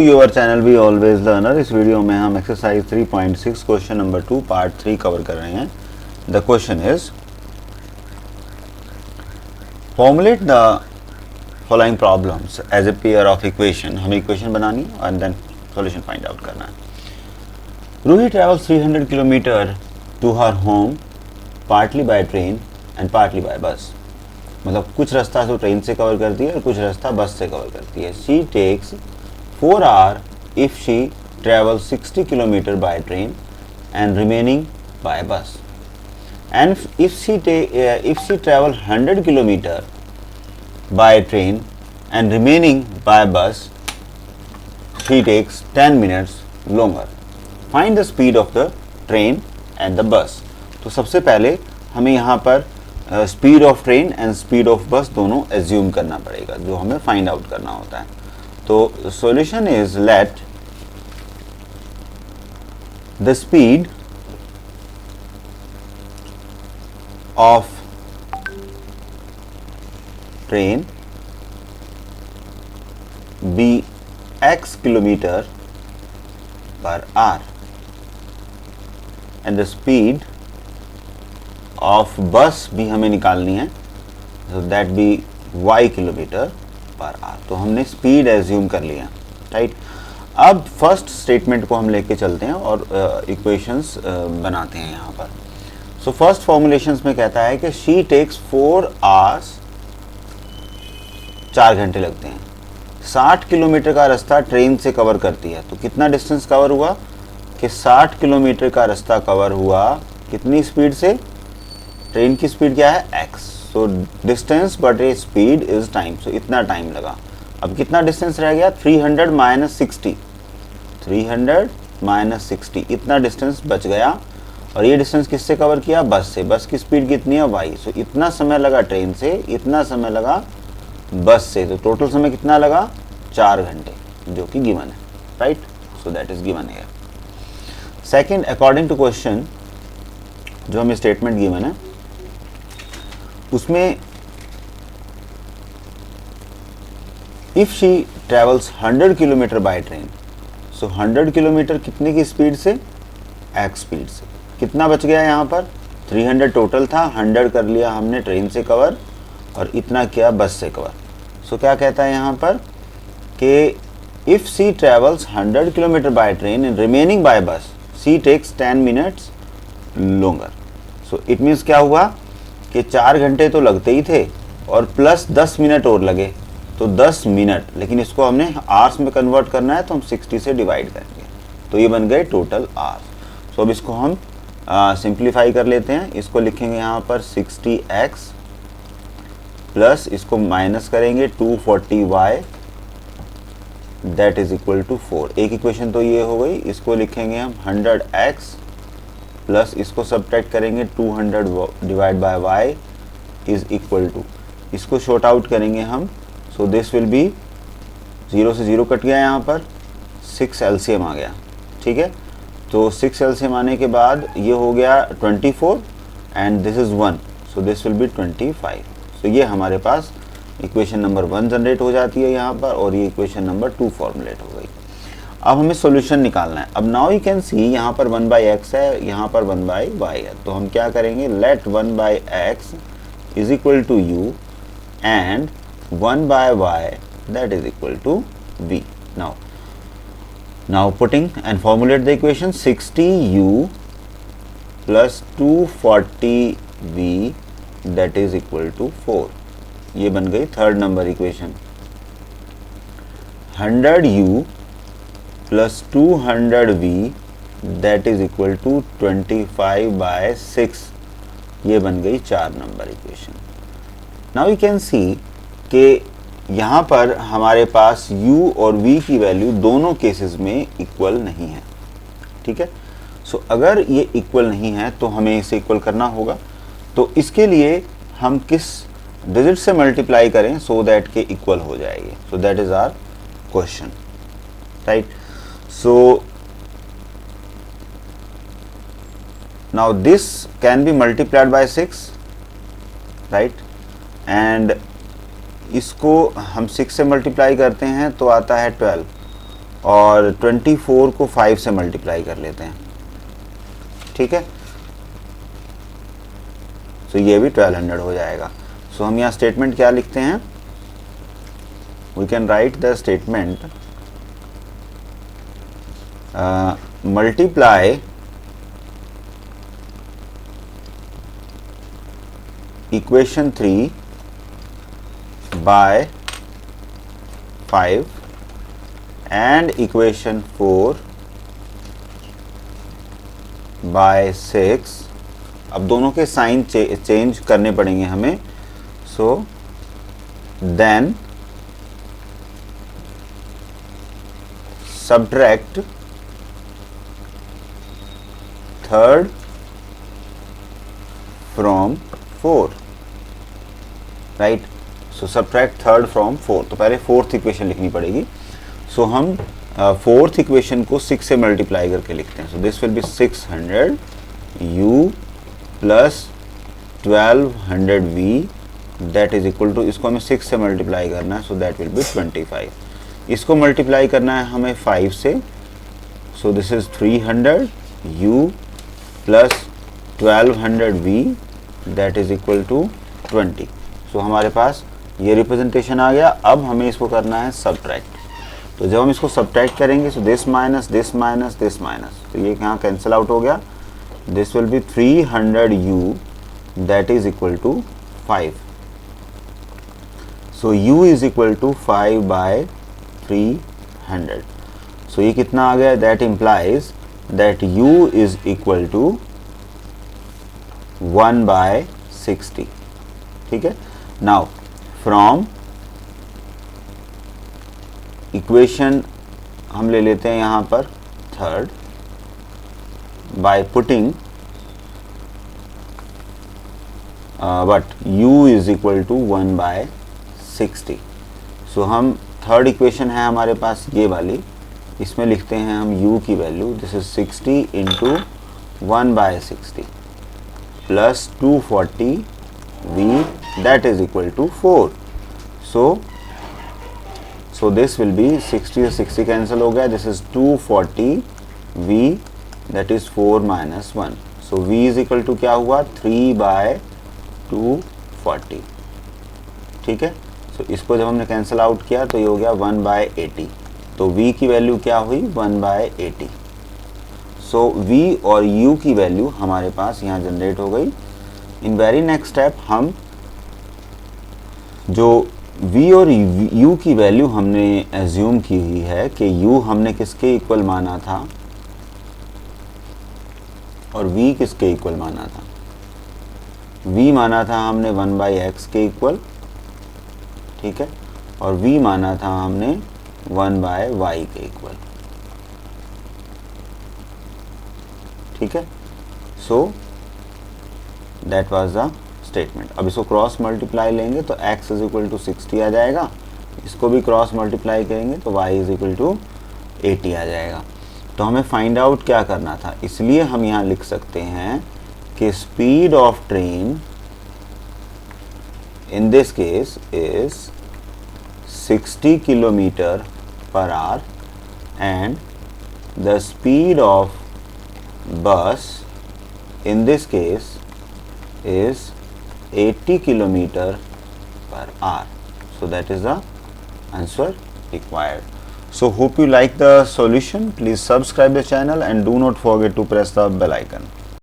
Your channel we always learner. इस video में हम exercise 3.6 question number 2 part 3 cover कर रहे हैं। The question is formulate the following problems as a pair of equation. हमें equation बनानी और देन सॉल्यूशन फाइंड आउट करना है। Ruhi travels 300 kilometre to her home partly by train and partly by bus. मतलब कुछ रास्ता तो ट्रेन से कवर करती है और कुछ रास्ता बस से कवर करती है। She takes 4 hours if she travels 60 kilometer by train and remaining by bus. And if she travel 100 kilometer by train and remaining by bus, she takes 10 minutes longer. Find the speed of the train and the bus. तो सबसे पहले हमें यहाँ पर speed of train and speed of बस दोनों assume करना पड़ेगा, जो हमें फाइंड आउट करना होता है। तो solution is let the speed of train be x kilometre per hour and the speed of bus भी हमें निकालनी है, so that be y kilometre per hour. तो हमने स्पीड एज्यूम कर लिया, राइट। अब फर्स्ट स्टेटमेंट को हम लेके चलते हैं और इक्वेशंस बनाते हैं यहाँ पर। सो फर्स्ट फॉर्मुलेशंस में कहता है कि शी टेक्स 4 hours, 4 घंटे लगते हैं। 60 किलोमीटर का रास्ता ट्रेन से कवर करती है। तो कितना डिस्टेंस कवर हुआ कि 60 किलोमीटर का रास्ता कवर हुआ कितनी स्पीड से? ट्रेन की स्पीड क्या है? x। सो डिस्टेंस बटे स्पीड इज टाइम। सो इतना टाइम लगा। अब कितना डिस्टेंस रह गया? 300 माइनस 60, 300 माइनस 60, इतना डिस्टेंस बच गया। और ये डिस्टेंस किससे कवर किया? बस से। बस की स्पीड कितनी है? y। सो इतना समय लगा ट्रेन से, इतना समय लगा बस से। तो टोटल समय कितना लगा? 4 घंटे, जो कि गिवन है, right. So that is given here. Second, according to question, जो हमें स्टेटमेंट गिवन है उसमें if she travels 100 kilometre by train, so 100 kilometre कितने की स्पीड से? x स्पीड से। कितना बच गया यहाँ पर? 300 टोटल था, 100 कर लिया हमने ट्रेन से कवर और इतना किया बस से कवर। सो क्या कहता है यहाँ पर कि if she travels 100 kilometre by train and remaining by bus, she takes 10 minutes longer. So it means क्या हुआ कि 4 घंटे तो लगते ही थे और प्लस 10 मिनट और लगे, तो 10 मिनट, लेकिन इसको हमने आवर्स में कन्वर्ट करना है तो हम 60 से डिवाइड करेंगे, तो ये बन गए टोटल आवर्स। सो अब इसको हम सिंप्लीफाई कर लेते हैं। इसको लिखेंगे यहाँ पर 60x प्लस इसको माइनस करेंगे 240y, that is equal to 4। एक इक्वेशन तो ये हो गई। इसको लिखेंगे हम 100x प्लस इसको सब्ट्रैक्ट करेंगे 200 divide by y is equal to, इसको शॉर्ट आउट करेंगे हम। सो दिस विल बी 0 से 0 कट गया, यहाँ पर 6 LCM आ गया, ठीक है। तो 6 LCM आने के बाद ये हो गया 24 and this is 1, so this will B 25। सो ये हमारे पास इक्वेशन नंबर 1 जनरेट हो जाती है यहाँ पर, और ये इक्वेशन नंबर 2 फॉर्मुलेट हो गई। अब हमें सॉल्यूशन निकालना है। अब नाउ यू कैन सी यहाँ पर 1/x है, यहाँ पर 1/y है। तो हम क्या करेंगे? Let 1/x is equal to u and 1/y that is equal to v। Now putting and formulate the equation 60u plus 240v that is equal to 4। ये बन गई third number equation. 100u plus 200v that is equal to 25/6, ये बन गई 4 number equation. Now you can see कि यहाँ पर हमारे पास u और v की वैल्यू दोनों केसेस में इक्वल नहीं है, ठीक है। सो अगर ये इक्वल नहीं है तो हमें इसे इक्वल करना होगा। तो इसके लिए हम किस डिजिट से मल्टीप्लाई करें सो दैट के इक्वल हो जाएगी। So that is our question, right. So now this can be multiplied by 6, right, and इसको हम 6 से मल्टीप्लाई करते हैं तो आता है 12। और 24 को 5 से मल्टीप्लाई कर लेते हैं, ठीक है। तो ये भी 1200 हो जाएगा। सो हम यहाँ स्टेटमेंट क्या लिखते हैं, we can write the statement multiply equation 3 by 5 and equation 4 by 6। अब दोनों के साइन चेंज करने पड़ेंगे हमें। So then subtract third from 4, right. So subtract third from 4, तो पहले फोर्थ इक्वेशन लिखनी पड़ेगी। सो हम फोर्थ इक्वेशन को 6 से मल्टीप्लाई करके लिखते हैं। So this will be 600 u plus 1200 v that is equal to, इसको हमें 6 से मल्टीप्लाई करना है, सो दैट विल बी 25। इसको मल्टीप्लाई करना है हमें 5 से, so this is 300 u plus 1200 v that is equal to 20। So हमारे पास ये रिप्रेजेंटेशन आ गया। अब हमें इसको करना है सब्ट्रैक्ट। तो जब हम इसको सब्ट्रैक्ट करेंगे, so this minus this minus this minus, तो ये यहाँ कैंसिल आउट हो गया। This will be 300 u that is equal to 5। So u is equal to 5 by 300। So ये कितना आ गया, that implies that u is equal to 1 by 60, ठीक है। नाउ फ्रॉम इक्वेशन हम ले लेते हैं यहाँ पर third, by putting but u is equal to 1 by 60। So हम थर्ड इक्वेशन है हमारे पास ये वाली, इसमें लिखते हैं हम u की value, this is 60 into 1 by 60 plus 240 v that is equal to 4। So this will be 60 से 60 कैंसिल हो गया, this is 240 v that is 4 minus 1। So v is equal to क्या हुआ, 3 बाय 240, ठीक है। सो इसको जब हमने कैंसिल आउट किया तो ये हो गया 1 बाय 80। तो v की वैल्यू क्या हुई, 1 बाय 80। सो v और u की वैल्यू हमारे पास यहाँ जनरेट हो गई। इन वेरी नेक्स्ट स्टेप हम जो v और u की वैल्यू हमने एज्यूम की हुई है कि u हमने किसके इक्वल माना था और v किसके इक्वल माना था। v माना था हमने 1 बाई एक्स के इक्वल, ठीक है, और v माना था हमने 1 बाय वाई के इक्वल, ठीक है। So that was the statement. अब इसको क्रॉस मल्टीप्लाई लेंगे तो x इज इक्वल टू 60 आ जाएगा, इसको भी क्रॉस मल्टीप्लाई करेंगे तो y इज इक्वल टू 80 आ जाएगा। तो हमें फाइंड आउट क्या करना था, इसलिए हम यहाँ लिख सकते हैं कि speed of train in this case is 60 kilometre per hour and the speed of बस in this case is 80 kilometer per hour. So that is the answer required. So hope you like the solution. Please subscribe the channel and do not forget to press the bell icon.